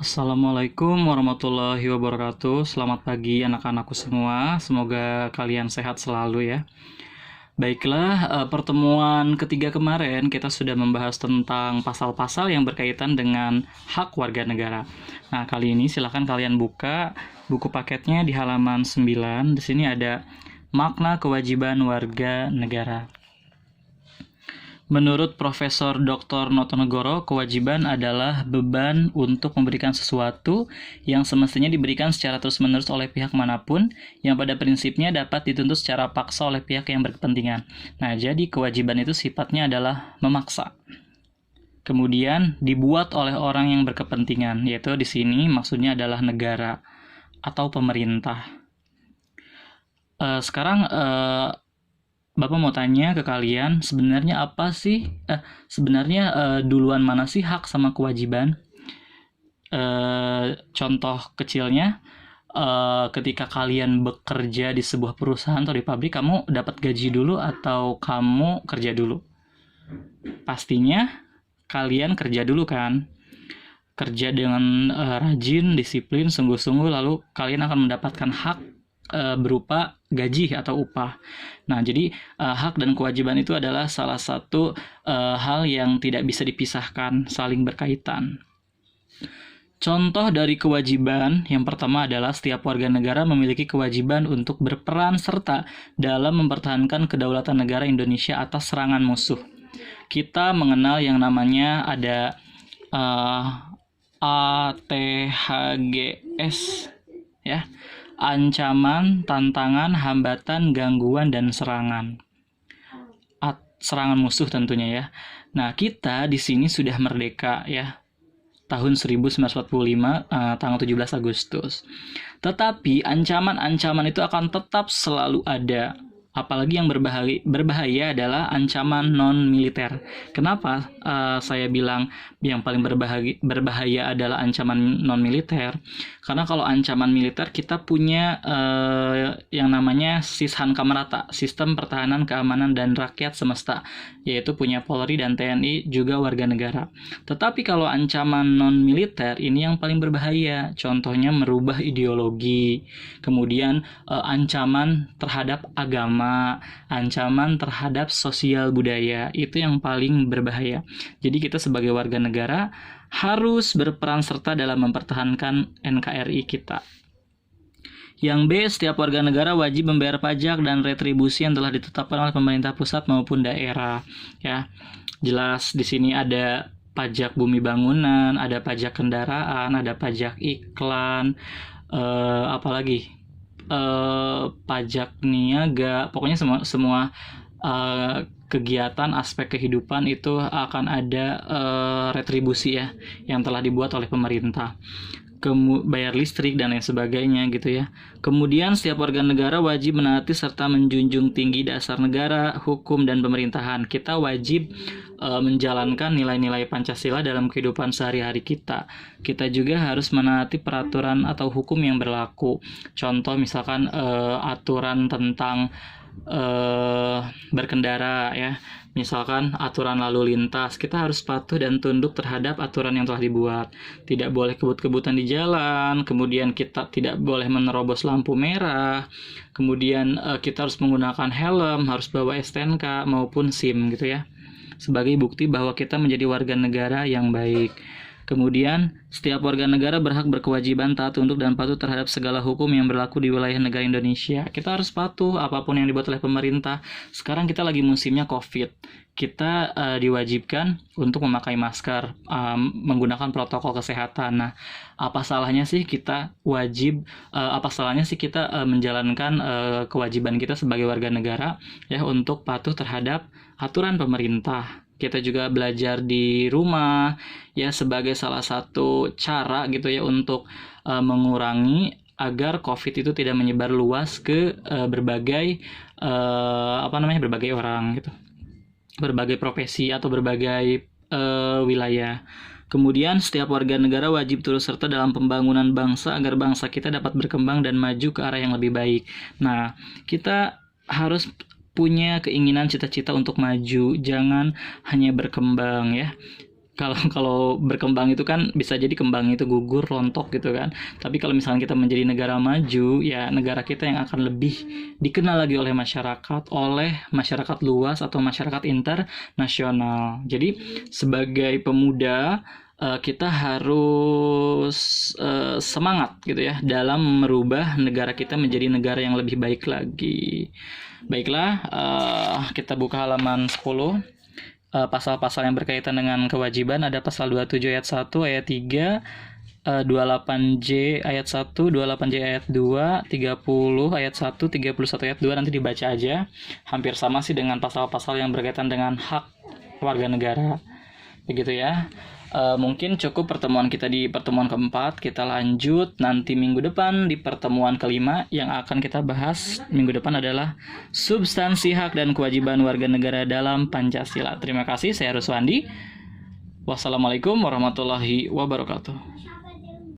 Assalamualaikum warahmatullahi wabarakatuh. Selamat pagi anak-anakku semua. Semoga kalian sehat selalu ya. Baiklah, pertemuan ketiga kemarin kita sudah membahas tentang pasal-pasal yang berkaitan dengan hak warga negara. Nah, kali ini silakan kalian buka buku paketnya di halaman 9. Di sini ada makna kewajiban warga negara. Menurut Profesor Dr. Notonegoro, kewajiban adalah beban untuk memberikan sesuatu yang semestinya diberikan secara terus-menerus oleh pihak manapun, yang pada prinsipnya dapat dituntut secara paksa oleh pihak yang berkepentingan. Nah, jadi kewajiban itu sifatnya adalah memaksa. Kemudian dibuat oleh orang yang berkepentingan, yaitu di sini maksudnya adalah negara atau pemerintah. Sekarang Bapak mau tanya ke kalian, sebenarnya apa sih? Duluan mana sih hak sama kewajiban? Contoh kecilnya, ketika kalian bekerja di sebuah perusahaan atau di pabrik, kamu dapat gaji dulu atau kamu kerja dulu? Pastinya kalian kerja dulu kan? Kerja dengan rajin, disiplin, sungguh-sungguh, lalu kalian akan mendapatkan hak berupa gaji atau upah. Nah, jadi hak dan kewajiban itu adalah salah satu hal yang tidak bisa dipisahkan, saling berkaitan. Contoh dari kewajiban yang pertama adalah setiap warga negara memiliki kewajiban untuk berperan serta dalam mempertahankan kedaulatan negara Indonesia atas serangan musuh. Kita mengenal yang namanya ada ATHGS ya. Ancaman, tantangan, hambatan, gangguan, dan serangan. Serangan musuh tentunya ya. Nah, kita di sini sudah merdeka ya. Tahun 1945, tanggal 17 Agustus. Tetapi ancaman-ancaman itu akan tetap selalu ada. Apalagi yang berbahaya adalah ancaman non-militer. Kenapa saya bilang yang paling berbahaya adalah ancaman non-militer? Karena kalau ancaman militer kita punya yang namanya Sishan Kamerata, Sistem Pertahanan Keamanan dan Rakyat Semesta, yaitu punya Polri dan TNI juga warga negara. Tetapi kalau ancaman non-militer ini yang paling berbahaya, contohnya merubah ideologi, kemudian ancaman terhadap agama, ancaman terhadap sosial budaya, itu yang paling berbahaya. Jadi kita sebagai warga negara harus berperan serta dalam mempertahankan NKRI kita. Yang B, setiap warga negara wajib membayar pajak dan retribusi yang telah ditetapkan oleh pemerintah pusat maupun daerah. Ya, jelas di sini ada pajak bumi bangunan, ada pajak kendaraan, ada pajak iklan, apalagi pajak niaga, pokoknya semua kegiatan aspek kehidupan itu akan ada retribusi ya yang telah dibuat oleh pemerintah. Bayar listrik dan lain sebagainya gitu ya. Kemudian setiap warga negara wajib menaati serta menjunjung tinggi dasar negara, hukum dan pemerintahan. Kita wajib menjalankan nilai-nilai Pancasila dalam kehidupan sehari-hari kita. Kita juga harus menaati peraturan atau hukum yang berlaku. Contoh misalkan aturan tentang berkendara ya. Misalkan aturan lalu lintas, kita harus patuh dan tunduk terhadap aturan yang telah dibuat. Tidak boleh kebut-kebutan di jalan, kemudian kita tidak boleh menerobos lampu merah, kemudian kita harus menggunakan helm, harus bawa STNK maupun SIM gitu ya, sebagai bukti bahwa kita menjadi warga negara yang baik. Kemudian, setiap warga negara berhak berkewajiban taat tunduk dan patuh terhadap segala hukum yang berlaku di wilayah negara Indonesia. Kita harus patuh apapun yang dibuat oleh pemerintah. Sekarang kita lagi musimnya COVID. Kita diwajibkan untuk memakai masker, menggunakan protokol kesehatan. Nah, apa salahnya sih kita menjalankan kewajiban kita sebagai warga negara ya untuk patuh terhadap aturan pemerintah. Kita juga belajar di rumah ya sebagai salah satu cara gitu ya untuk mengurangi agar COVID itu tidak menyebar luas ke berbagai orang gitu, berbagai profesi atau berbagai wilayah. Kemudian setiap warga negara wajib turut serta dalam pembangunan bangsa agar bangsa kita dapat berkembang dan maju ke arah yang lebih baik. Nah, kita harus punya keinginan cita-cita untuk maju, jangan hanya berkembang ya. Kalau berkembang itu kan bisa jadi kembang itu gugur, rontok gitu kan. Tapi kalau misalnya kita menjadi negara maju, ya negara kita yang akan lebih dikenal lagi oleh masyarakat luas atau masyarakat internasional. Jadi sebagai pemuda kita harus semangat gitu ya dalam merubah negara kita menjadi negara yang lebih baik lagi. Baiklah, kita buka halaman 10. Pasal-pasal yang berkaitan dengan kewajiban ada pasal 27 ayat 1, ayat 3, 28J ayat 1, 28J ayat 2, 30 ayat 1, 31 ayat 2, nanti dibaca aja. Hampir sama sih dengan pasal-pasal yang berkaitan dengan hak warga negara. Begitu ya. Mungkin cukup pertemuan kita di pertemuan keempat. Kita lanjut nanti minggu depan di pertemuan kelima. Yang akan kita bahas minggu depan adalah substansi hak dan kewajiban warga negara dalam Pancasila. Terima kasih, saya Ruswandi. Wassalamualaikum warahmatullahi wabarakatuh.